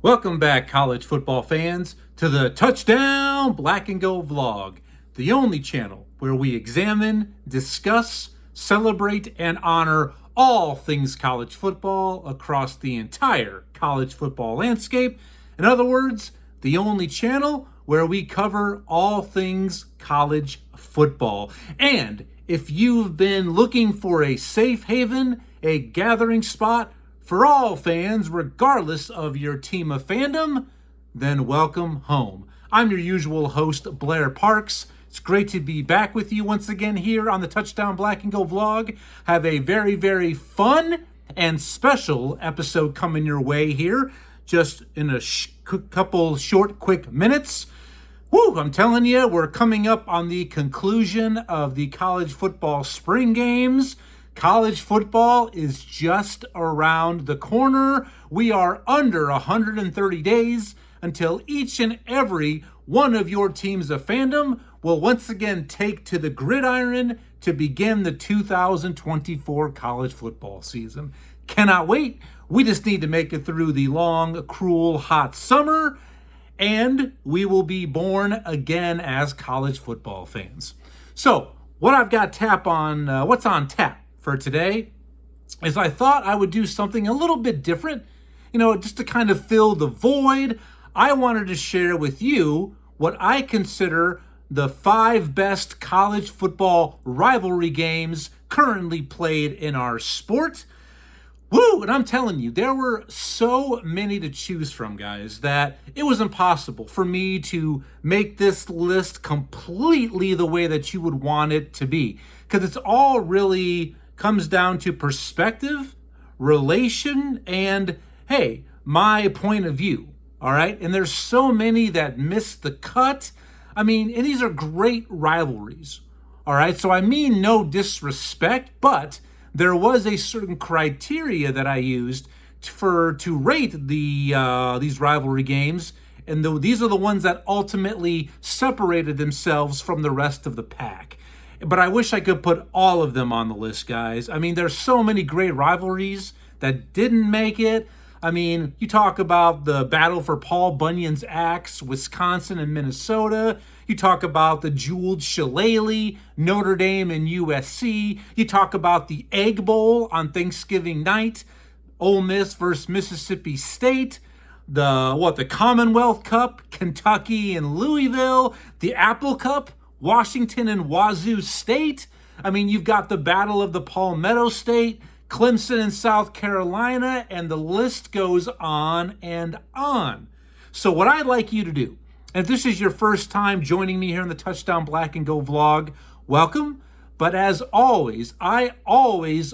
Welcome back, college football fans, to the Touchdown Black and Gold vlog, the only channel where we examine, discuss, celebrate, and honor all things college football across the entire college football landscape. In other words, the only channel where we cover all things college football. And if you've been looking for a safe haven, a gathering spot for all fans, regardless of your team of fandom, then welcome home. I'm your usual host, Blair Parks. It's great to be back with you once again here on the Touchdown Black and Gold vlog. Have a very, very fun and special episode coming your way here, just in a couple short, quick minutes. Woo, I'm telling you, we're coming up on the conclusion of the college football spring games. College football is just around the corner. We are under 130 days until each and every one of your teams of fandom will once again take to the gridiron to begin the 2024 college football season. Cannot wait. We just need to make it through the long, cruel, hot summer, and we will be born again as college football fans. So, what I've got what's on tap for today is I thought I would do something a little bit different, just to kind of fill the void. I wanted to share with you what I consider the 5 best college football rivalry games currently played in our sport. Woo! And I'm telling you, there were so many to choose from, guys, that it was impossible for me to make this list completely the way that you would want it to be. Because it's all really comes down to perspective, relation, and, hey, my point of view, all right? And there's so many that miss the cut. And these are great rivalries, all right? So I mean no disrespect, but there was a certain criteria that I used to rate these rivalry games, and these are the ones that ultimately separated themselves from the rest of the pack. But I wish I could put all of them on the list, guys. There's so many great rivalries that didn't make it. You talk about the battle for Paul Bunyan's axe, Wisconsin and Minnesota. You talk about the jeweled shillelagh, Notre Dame and USC. You talk about the Egg Bowl on Thanksgiving night, Ole Miss versus Mississippi State. The Commonwealth Cup, Kentucky and Louisville. The Apple Cup, Washington and Wazoo State. You've got the Battle of the Palmetto State, Clemson and South Carolina, and the list goes on and on. So what I'd like you to do, and if this is your first time joining me here in the Touchdown Black and Gold vlog, welcome. But as always, I always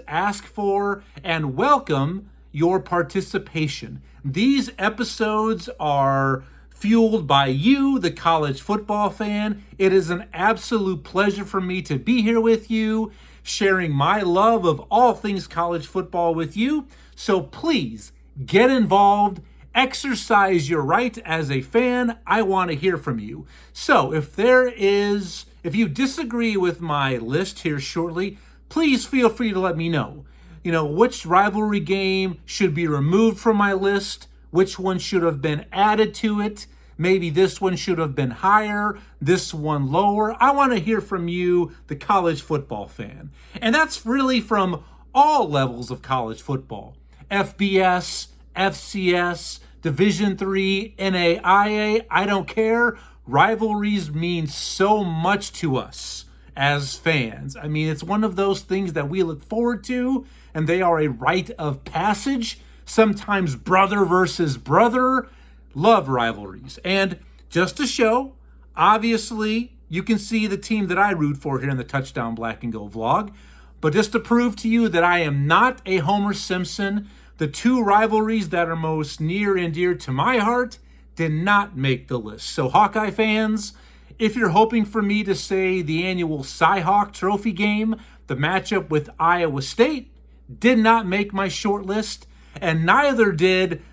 ask for and welcome your participation. These episodes are fueled by you, the college football fan. It is an absolute pleasure for me to be here with you, sharing my love of all things college football with you. So please get involved, exercise your right as a fan. I want to hear from you. So if you disagree with my list here shortly, please feel free to let me know. Which rivalry game should be removed from my list, which one should have been added to it. Maybe this one should have been higher, this one lower. I want to hear from you, the college football fan. And that's really from all levels of college football. FBS, FCS, Division III, NAIA, I don't care. Rivalries mean so much to us as fans. It's one of those things that we look forward to, and they are a rite of passage. Sometimes brother versus brother. Love rivalries. And just to show, obviously, you can see the team that I root for here in the Touchdown Black and Gold vlog. But just to prove to you that I am not a Homer Simpson, the 2 rivalries that are most near and dear to my heart did not make the list. So Hawkeye fans, if you're hoping for me to say the annual Cy-Hawk Trophy game, the matchup with Iowa State, did not make my short list, and neither did,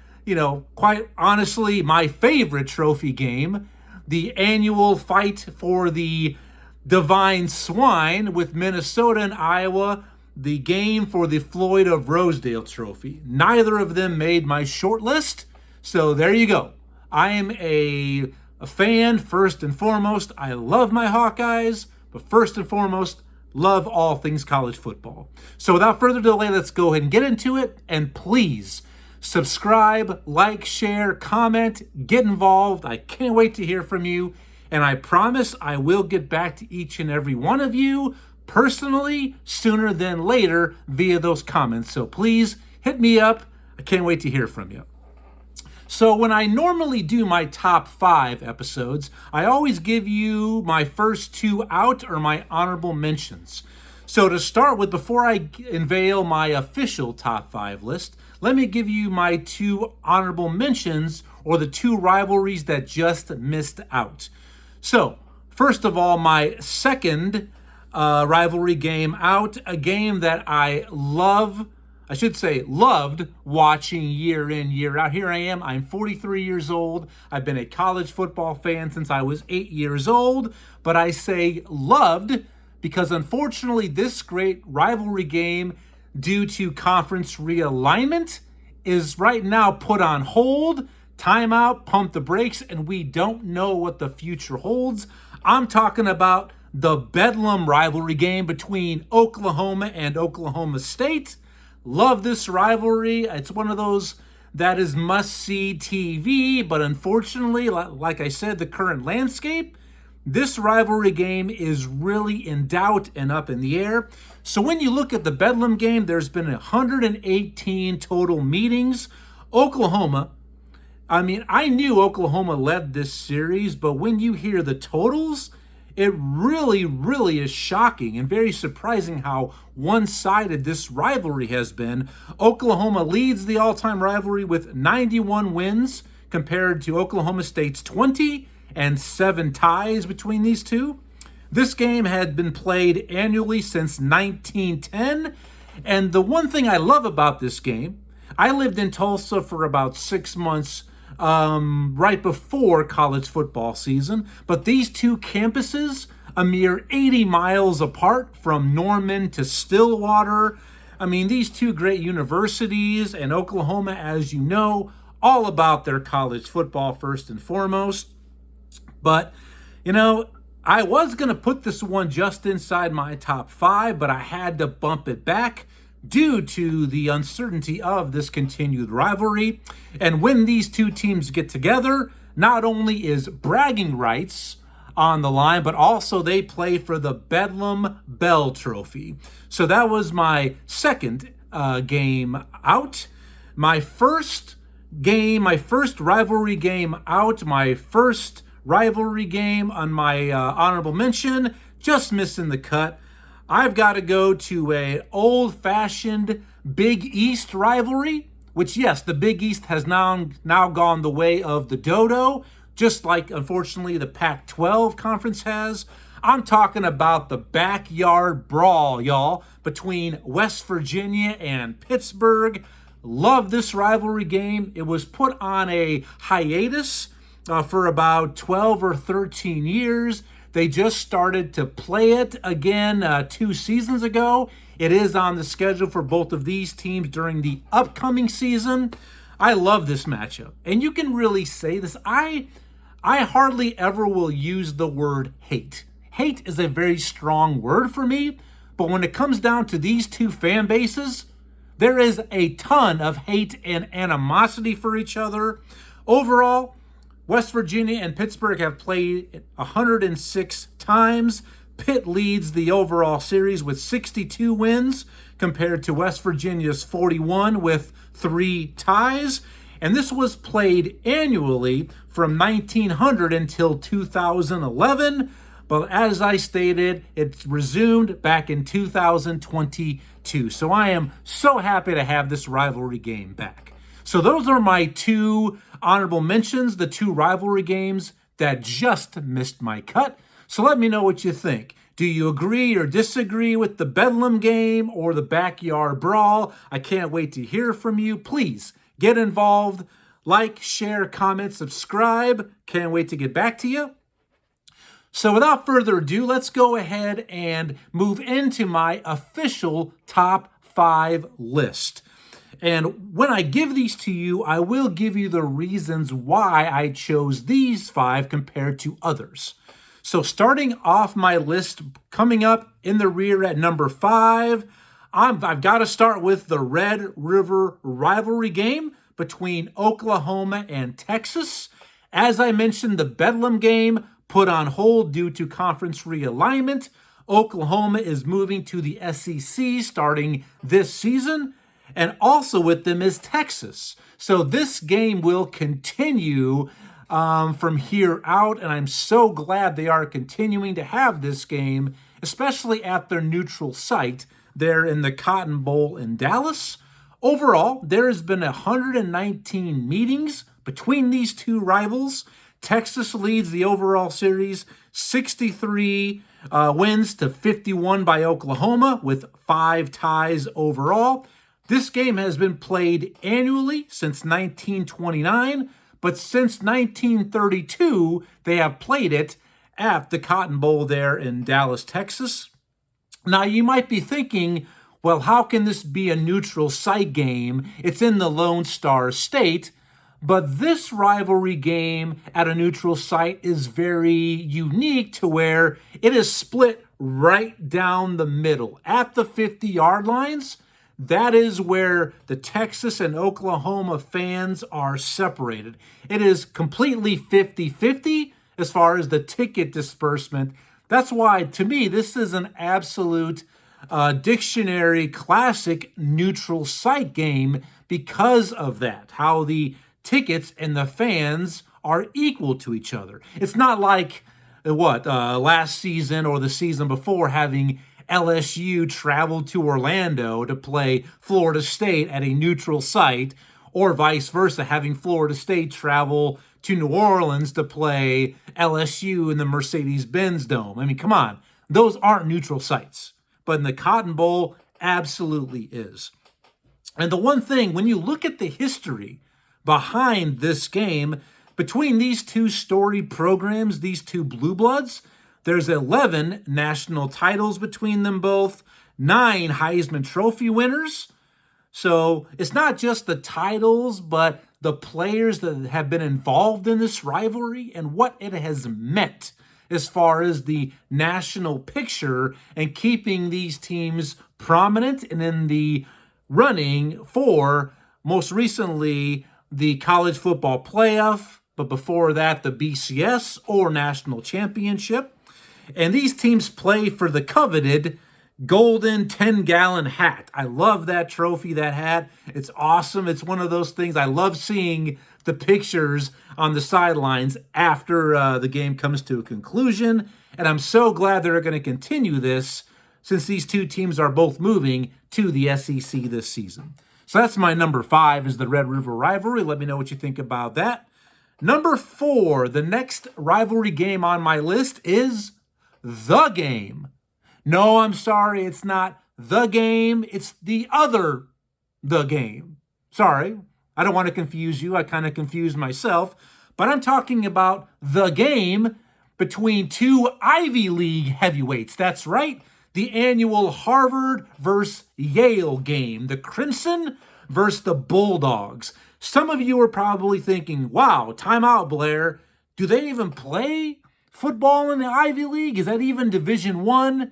quite honestly, my favorite trophy game, the annual fight for the Divine Swine with Minnesota and Iowa, the game for the Floyd of Rosedale Trophy. Neither of them made my short list, So there you go. I am a fan first and foremost. I love my Hawkeyes, but first and foremost, love all things college football. So without further delay, let's go ahead and get into it. And please subscribe, like, share, comment, get involved. I can't wait to hear from you. And I promise I will get back to each and every one of you personally sooner than later via those comments. So please hit me up. I can't wait to hear from you. So when I normally do my top 5 episodes, I always give you my first 2 out or my honorable mentions. So to start with, before I unveil my official top 5 list, let me give you my 2 honorable mentions, or the 2 rivalries that just missed out. So first of all, my second rivalry game out, a game that I loved watching year in, year out. Here I am, I'm 43 years old. I've been a college football fan since I was 8 years old, but I say loved because unfortunately this great rivalry game, due to conference realignment, is right now put on hold, timeout, pump the brakes, and we don't know what the future holds. I'm talking about the Bedlam rivalry game between Oklahoma and Oklahoma State. Love this rivalry. It's one of those that is must-see TV, but unfortunately, like I said, the current landscape, this rivalry game is really in doubt and up in the air. So when you look at the Bedlam game, there's been 118 total meetings. Oklahoma, I knew Oklahoma led this series, but when you hear the totals, it really, really is shocking and very surprising how one-sided this rivalry has been. Oklahoma leads the all-time rivalry with 91 wins compared to Oklahoma State's 20 and 7 ties between these two. This game had been played annually since 1910. And the one thing I love about this game, I lived in Tulsa for about 6 months right before college football season, but these two campuses, a mere 80 miles apart from Norman to Stillwater. These two great universities, and Oklahoma, as you know, all about their college football first and foremost. But, I was going to put this one just inside my top 5, but I had to bump it back due to the uncertainty of this continued rivalry. And when these two teams get together, not only is bragging rights on the line, but also they play for the Bedlam Bell Trophy. So that was my second game out. My first rivalry game out, my first rivalry game on my honorable mention, just missing the cut. I've got to go to an old-fashioned Big East rivalry, which, yes, the Big East has now gone the way of the dodo, just like, unfortunately, the Pac-12 conference has. I'm talking about the backyard brawl, y'all, between West Virginia and Pittsburgh. Love this rivalry game. It was put on a hiatus for about 12 or 13 years. They just started to play it again 2 seasons ago. It is on the schedule for both of these teams during the upcoming season. I love this matchup. And you can really say this. I hardly ever will use the word hate. Hate is a very strong word for me. But when it comes down to these two fan bases, there is a ton of hate and animosity for each other. Overall, West Virginia and Pittsburgh have played 106 times. Pitt leads the overall series with 62 wins compared to West Virginia's 41 with 3 ties. And this was played annually from 1900 until 2011. But as I stated, it's resumed back in 2022. So I am so happy to have this rivalry game back. So those are my 2 honorable mentions, the 2 rivalry games that just missed my cut. So let me know what you think. Do you agree or disagree with the Bedlam game or the backyard brawl? I can't wait to hear from you. Please get involved. Like, share, comment, subscribe. Can't wait to get back to you. So without further ado, let's go ahead and move into my official top 5 list. And when I give these to you, I will give you the reasons why I chose these 5 compared to others. So starting off my list, coming up in the rear at number 5, I've got to start with the Red River rivalry game between Oklahoma and Texas. As I mentioned, the Bedlam game put on hold due to conference realignment. Oklahoma is moving to the SEC starting this season, and also with them is Texas. So this game will continue from here out, and I'm so glad they are continuing to have this game, especially at their neutral site there in the Cotton Bowl in Dallas. Overall, there has been 119 meetings between these two rivals. Texas leads the overall series 63 wins to 51 by Oklahoma with 5 ties overall. This game has been played annually since 1929, but since 1932, they have played it at the Cotton Bowl there in Dallas, Texas. Now, you might be thinking, well, how can this be a neutral site game? It's in the Lone Star State. But this rivalry game at a neutral site is very unique to where it is split right down the middle. At the 50-yard lines, that is where the Texas and Oklahoma fans are separated. It is completely 50-50 as far as the ticket disbursement. That's why, to me, this is an absolute dictionary classic neutral site game because of that, how the tickets and the fans are equal to each other. It's not like last season or the season before having LSU travel to Orlando to play Florida State at a neutral site, or vice versa, having Florida State travel to New Orleans to play LSU in the Mercedes-Benz Dome. I mean, come on. Those aren't neutral sites. But in the Cotton Bowl, absolutely is. And the one thing, when you look at the history behind this game, between these two storied programs, these two blue bloods, there's 11 national titles between them both, 9 Heisman Trophy winners. So it's not just the titles, but the players that have been involved in this rivalry and what it has meant as far as the national picture and keeping these teams prominent and in the running for, most recently, the college football playoff, but before that, the BCS or national championship. And these teams play for the coveted golden 10-gallon hat. I love that trophy, that hat. It's awesome. It's one of those things. I love seeing the pictures on the sidelines after the game comes to a conclusion. And I'm so glad they're going to continue this since these two teams are both moving to the SEC this season. So that's my number 5 is the Red River rivalry. Let me know what you think about that. Number 4, the next rivalry game on my list is the game. No, I'm sorry, it's not the game. It's the other the game. Sorry, I don't want to confuse you. I kind of confused myself. But I'm talking about the game between 2 Ivy League heavyweights. That's right, the annual Harvard versus Yale game. The Crimson versus the Bulldogs. Some of you are probably thinking, wow, time out, Blair. Do they even play football in the Ivy League? Is that even Division I?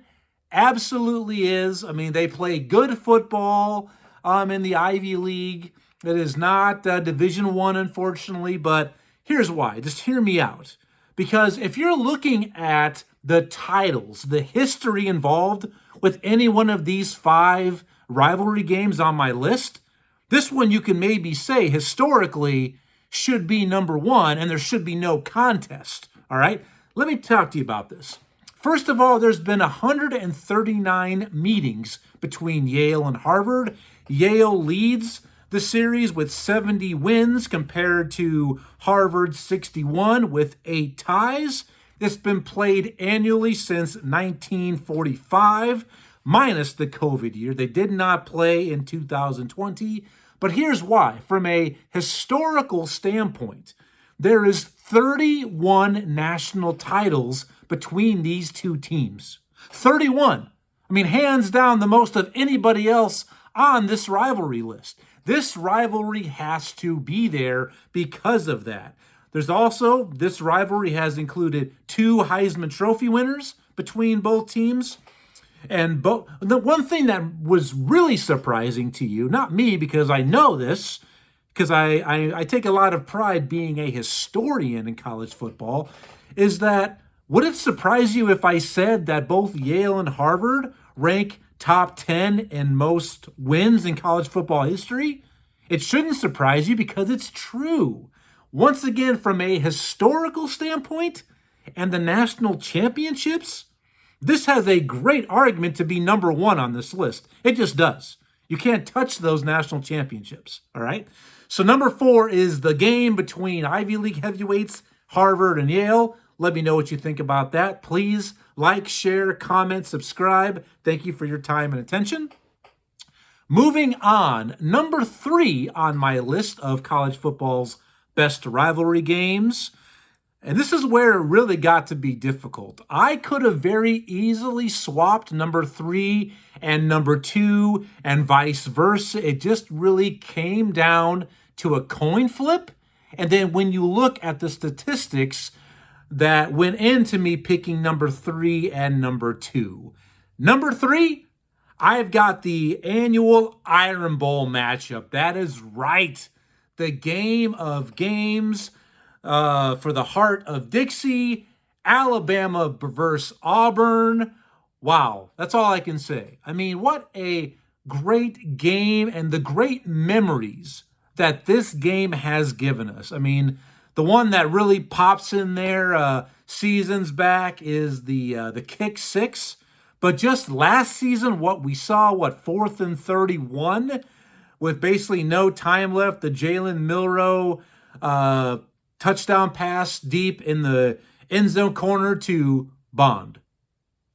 Absolutely is. I mean, they play good football in the Ivy League. It is not Division I, unfortunately, but here's why. Just hear me out. Because if you're looking at the titles, the history involved with any one of these 5 rivalry games on my list, this one you can maybe say historically should be number 1, and there should be no contest. All right? Let me talk to you about this. First of all, there's been 139 meetings between Yale and Harvard. Yale leads the series with 70 wins compared to Harvard's 61 with 8 ties. It's been played annually since 1945, minus the COVID year. They did not play in 2020. But here's why. From a historical standpoint, there is 31 national titles between these two teams. 31. I mean, hands down, the most of anybody else on this rivalry list. This rivalry has to be there because of that. There's also, this rivalry has included 2 Heisman Trophy winners between both teams. And the one thing that was really surprising to you, not me because I know this, because I take a lot of pride being a historian in college football, is that would it surprise you if I said that both Yale and Harvard rank top 10 in most wins in college football history? It shouldn't surprise you because it's true. Once again, from a historical standpoint and the national championships, this has a great argument to be number 1 on this list. It just does. You can't touch those national championships, all right? So number 4 is the game between Ivy League heavyweights, Harvard and Yale. Let me know what you think about that. Please like, share, comment, subscribe. Thank you for your time and attention. Moving on, number 3 on my list of college football's best rivalry games. And this is where it really got to be difficult. I could have very easily swapped number 3 and number 2 and vice versa. It just really came down to a coin flip. And then when you look at the statistics that went into me picking number 3 and number 2. Number 3, I've got the annual Iron Bowl matchup. That is right. The game of games. For the heart of Dixie, Alabama versus Auburn. Wow, that's all I can say. I mean, what a great game and the great memories that this game has given us. I mean, the one that really pops in there seasons back is the kick 6. But just last season, what we saw, 4th and 31, with basically no time left, the Jalen Milroe touchdown pass deep in the end zone corner to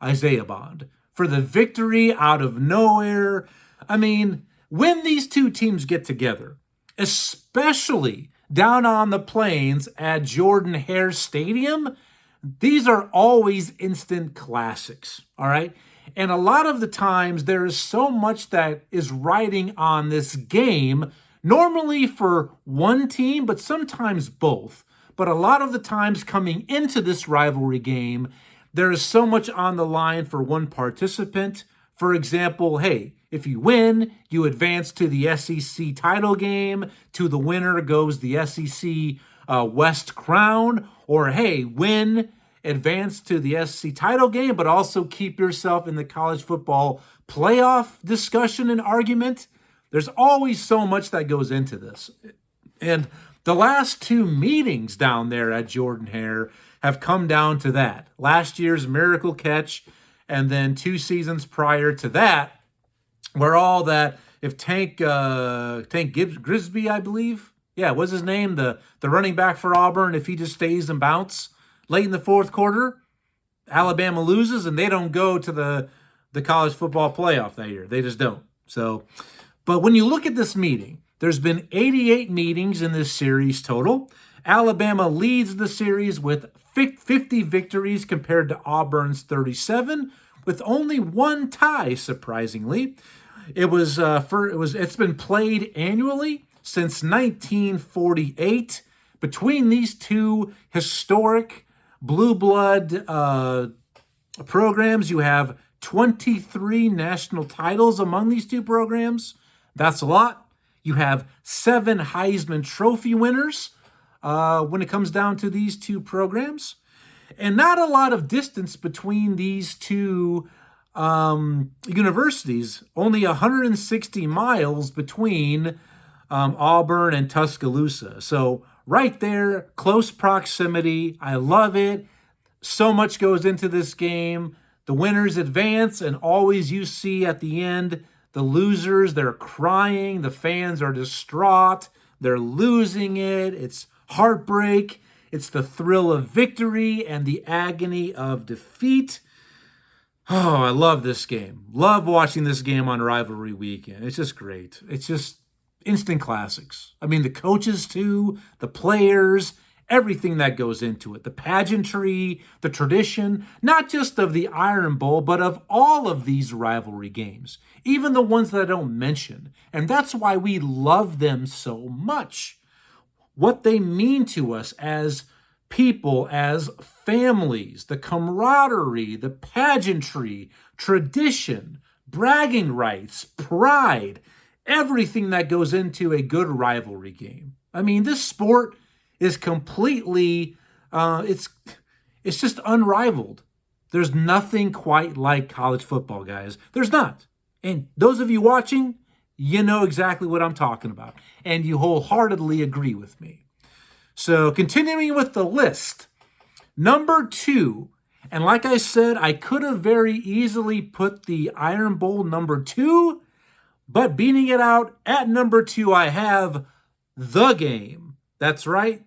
Isaiah Bond, for the victory out of nowhere. I mean, when these two teams get together, especially down on the plains at Jordan-Hare Stadium, these are always instant classics, all right? And a lot of the times there is so much that is riding on this game, normally for one team, but sometimes both. But a lot of the times coming into this rivalry game, there is so much on the line for one participant. For example, hey, if you win, you advance to the SEC title game. To the winner goes the SEC West crown. Or hey, win, advance to the SEC title game, but also keep yourself in the college football playoff discussion and argument. There's always so much that goes into this. And the last 2 meetings down there at Jordan-Hare have come down to that. Last year's miracle catch, and then 2 seasons prior to that, where all that, if Tank Grisby, I believe, yeah, what's his name? The running back for Auburn, if he just stays and bounce late in the 4th quarter, Alabama loses and they don't go to the college football playoff that year. They just don't. So, but when you look at this meeting, there's been 88 meetings in this series total. Alabama leads the series with 50 victories compared to Auburn's 37, with only 1 tie, surprisingly. It's been played annually since 1948. Between these 2 historic blue blood programs, you have 23 national titles among these 2 programs. That's a lot. You have 7 Heisman Trophy winners when it comes down to these 2 programs. And not a lot of distance between these 2 universities. Only 160 miles between Auburn and Tuscaloosa. So right there, close proximity. I love it. So much goes into this game. The winners advance, and always you see at the end, the losers, they're crying. The fans are distraught. They're losing it. It's heartbreak. It's the thrill of victory and the agony of defeat. Oh, I love this game. Love watching this game on Rivalry Weekend. It's just great. It's just instant classics. I mean, the coaches too, the players, everything that goes into it, the pageantry, the tradition, not just of the Iron Bowl, but of all of these rivalry games, even the ones that I don't mention. And that's why we love them so much. What they mean to us as people, as families, the camaraderie, the pageantry, tradition, bragging rights, pride, everything that goes into a good rivalry game. I mean, this sport is completely, it's just unrivaled. There's nothing quite like college football, guys. There's not. And those of you watching, you know exactly what I'm talking about. And you wholeheartedly agree with me. So continuing with the list, number 2, and like I said, I could have very easily put the Iron Bowl number 2, but beating it out at number 2, I have the game. That's right,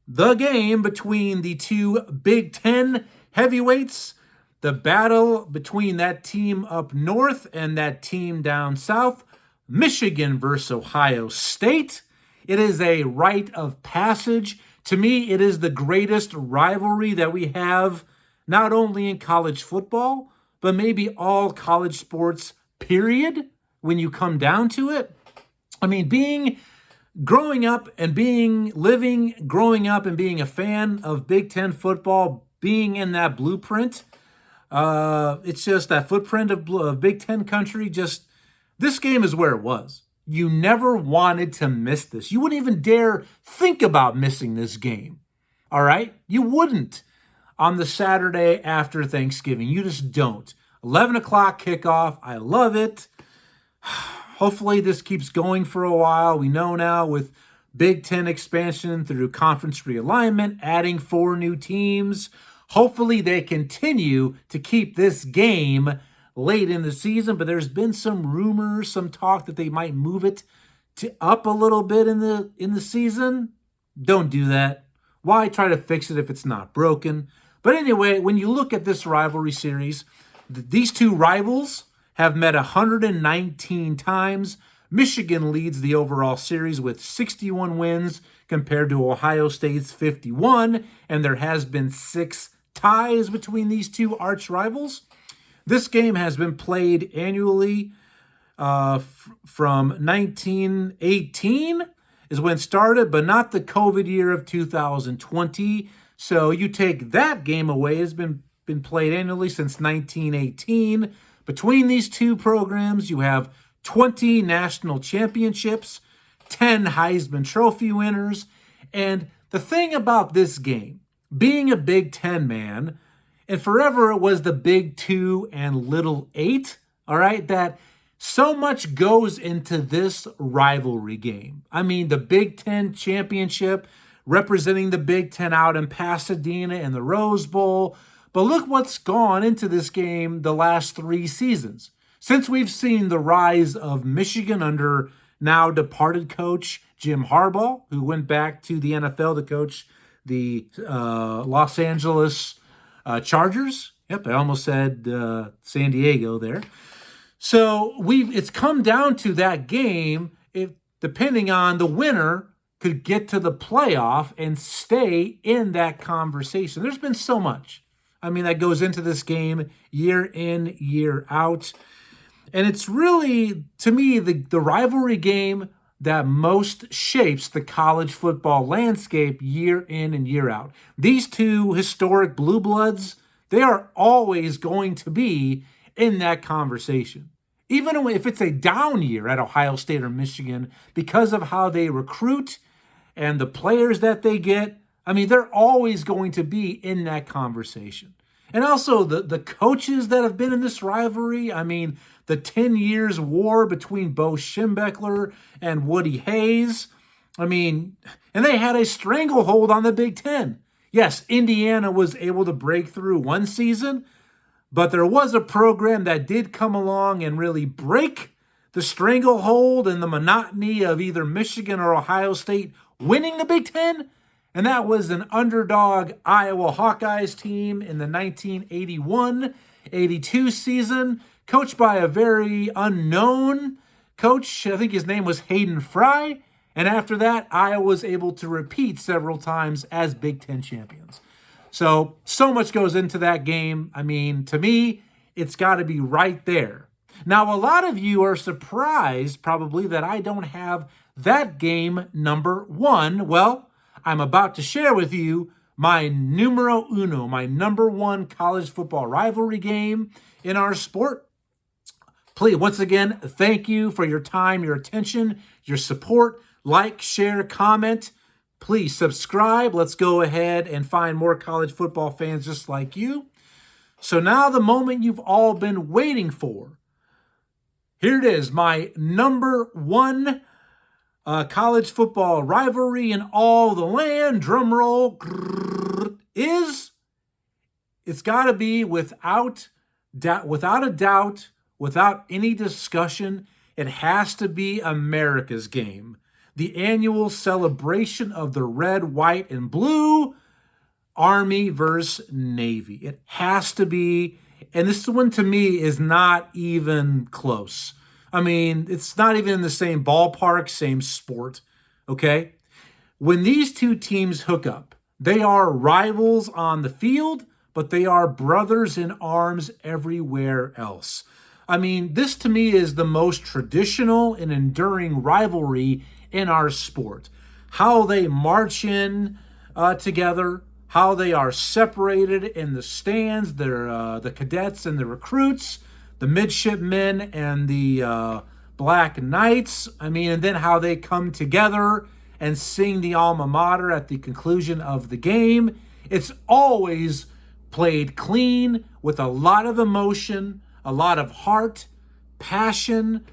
the game between the two Big Ten heavyweights, the battle between that team up north and that team down south, Michigan versus Ohio State. It is a rite of passage. To me, it is the greatest rivalry that we have, not only in college football, but maybe all college sports, period, when you come down to it. I mean, growing up and being a fan of Big Ten football, being in that blueprint, it's just that footprint of Big Ten country, this game is where it was. You never wanted to miss this. You wouldn't even dare think about missing this game. All right? You wouldn't on the Saturday after Thanksgiving. You just don't. 11 o'clock kickoff. I love it. Hopefully this keeps going for a while. We know now with Big Ten expansion through conference realignment, adding 4 new teams. Hopefully they continue to keep this game late in the season, but there's been some rumors, some talk that they might move it to up a little bit in the season. Don't do that. Why try to fix it if it's not broken? But anyway, when you look at this rivalry series, these two rivals have met 119 times. Michigan leads the overall series with 61 wins compared to Ohio State's 51, and there has been 6 ties between these two arch rivals. This game has been played annually from 1918 is when it started, but not the COVID year of 2020. So you take that game away, it's been played annually since 1918. Between these two programs, you have 20 national championships, 10 Heisman Trophy winners. And the thing about this game, being a Big Ten man, and forever it was the Big 2 and Little 8, all right, that so much goes into this rivalry game. I mean, the Big Ten championship representing the Big Ten out in Pasadena in the Rose Bowl. But look what's gone into this game the last 3 seasons. Since we've seen the rise of Michigan under now departed coach Jim Harbaugh, who went back to the NFL to coach the Los Angeles Chargers. Yep, I almost said San Diego there. So it's come down to that game. If depending on the winner could get to the playoff and stay in that conversation. There's been so much. I mean, that goes into this game year in, year out. And it's really, to me, the rivalry game that most shapes the college football landscape year in and year out. These two historic blue bloods, they are always going to be in that conversation. Even if it's a down year at Ohio State or Michigan, because of how they recruit and the players that they get, I mean, they're always going to be in that conversation. And also the coaches that have been in this rivalry, I mean, the 10 years war between Bo Schembechler and Woody Hayes. I mean, and they had a stranglehold on the Big Ten. Yes, Indiana was able to break through one season, but there was a program that did come along and really break the stranglehold and the monotony of either Michigan or Ohio State winning the Big Ten. And that was an underdog Iowa Hawkeyes team in the 1981-82 season, coached by a very unknown coach. I think his name was Hayden Fry. And after that, Iowa was able to repeat several times as Big Ten champions. So much goes into that game. I mean, to me, it's got to be right there. Now, a lot of you are surprised probably that I don't have that game number one. Well, I'm about to share with you my numero uno, my number one college football rivalry game in our sport. Please, once again, thank you for your time, your attention, your support. Like, share, comment. Please subscribe. Let's go ahead and find more college football fans just like you. So now the moment you've all been waiting for. Here it is, my number one college football rivalry in all the land. Drum roll. It's got to be without a doubt, without any discussion, it has to be America's game. The annual celebration of the red, white, and blue, Army versus Navy. It has to be, and this one to me is not even close. I mean, it's not even in the same ballpark, same sport, okay? When these two teams hook up, they are rivals on the field, but they are brothers in arms everywhere else. I mean, this to me is the most traditional and enduring rivalry in our sport. How they march in together, how they are separated in the stands, the cadets and the recruits, the midshipmen and the Black Knights. I mean, and then how they come together and sing the alma mater at the conclusion of the game. It's always played clean with a lot of emotion, a lot of heart, passion,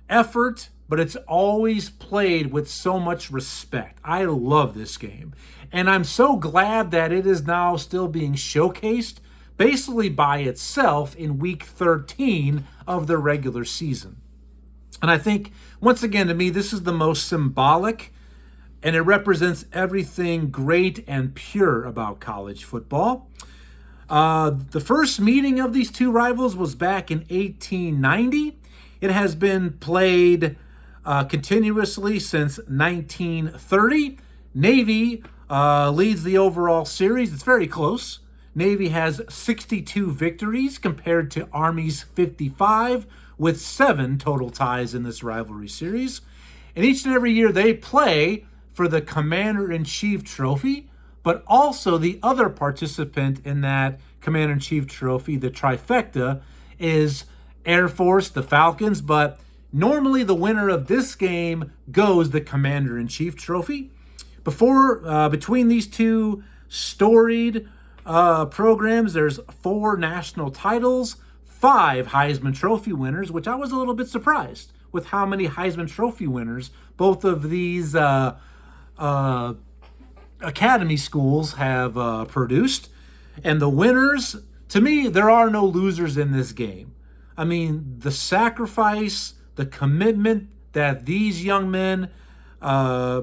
effort, but it's always played with so much respect. I love this game. And I'm so glad that it is now still being showcased basically by itself in week 13 of the regular season. And I think, once again, to me, this is the most symbolic, and it represents everything great and pure about college football. The first meeting of these two rivals was back in 1890. It has been played continuously since 1930. Navy leads the overall series. It's very close. Navy has 62 victories compared to Army's 55, with 7 total ties in this rivalry series. And each and every year they play for the Commander-in-Chief trophy, but also the other participant in that Commander-in-Chief trophy, the trifecta, is Air Force, the Falcons, but normally the winner of this game goes the Commander-in-Chief trophy. Between these two storied programs, there's 4 national titles, 5 Heisman Trophy winners, which I was a little bit surprised with how many Heisman Trophy winners both of these academy schools have produced. And the winners, to me, there are no losers in this game. I mean, the sacrifice, the commitment that these young men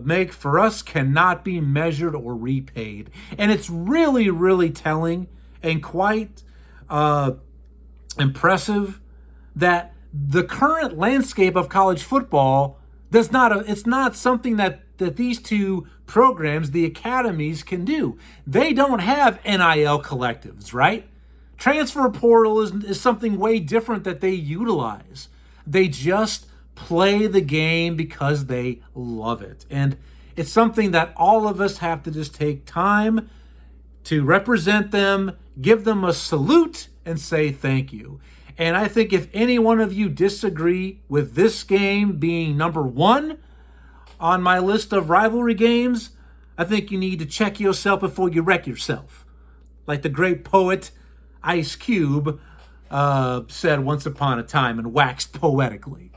make for us cannot be measured or repaid. And it's really, really telling and quite impressive that the current landscape of college football it's not something that these two programs, the academies, can do. They don't have NIL collectives, right? Transfer portal is something way different that they utilize. They just play the game because they love it. And it's something that all of us have to just take time to represent them, give them a salute, and say thank you. And I think if any one of you disagree with this game being number one on my list of rivalry games, I think you need to check yourself before you wreck yourself. Like the great poet Ice Cube said once upon a time and waxed poetically.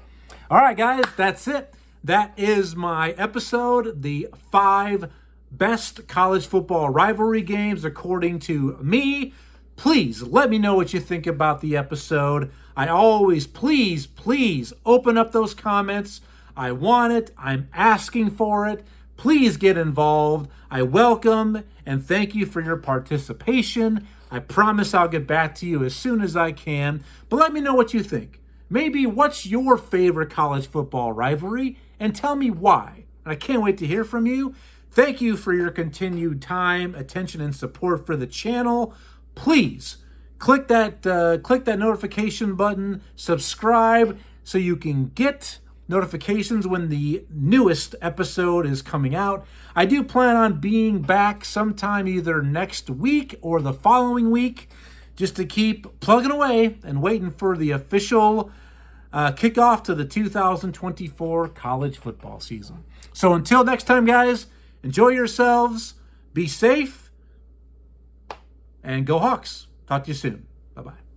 All right, guys, that's it. That is my episode, the 5 best college football rivalry games according to me. Please let me know what you think about the episode. I always, please open up those comments. I want it. I'm asking for it. Please get involved. I welcome and thank you for your participation. I promise I'll get back to you as soon as I can. But let me know what you think. Maybe what's your favorite college football rivalry, and tell me why. And I can't wait to hear from you. Thank you for your continued time, attention, and support for the channel. Please click that notification button, subscribe so you can get notifications when the newest episode is coming out. I do plan on being back sometime either next week or the following week, just to keep plugging away and waiting for the official kickoff to the 2024 college football season. So until next time, guys, enjoy yourselves, be safe, and go Hawks. Talk to you soon. Bye-bye.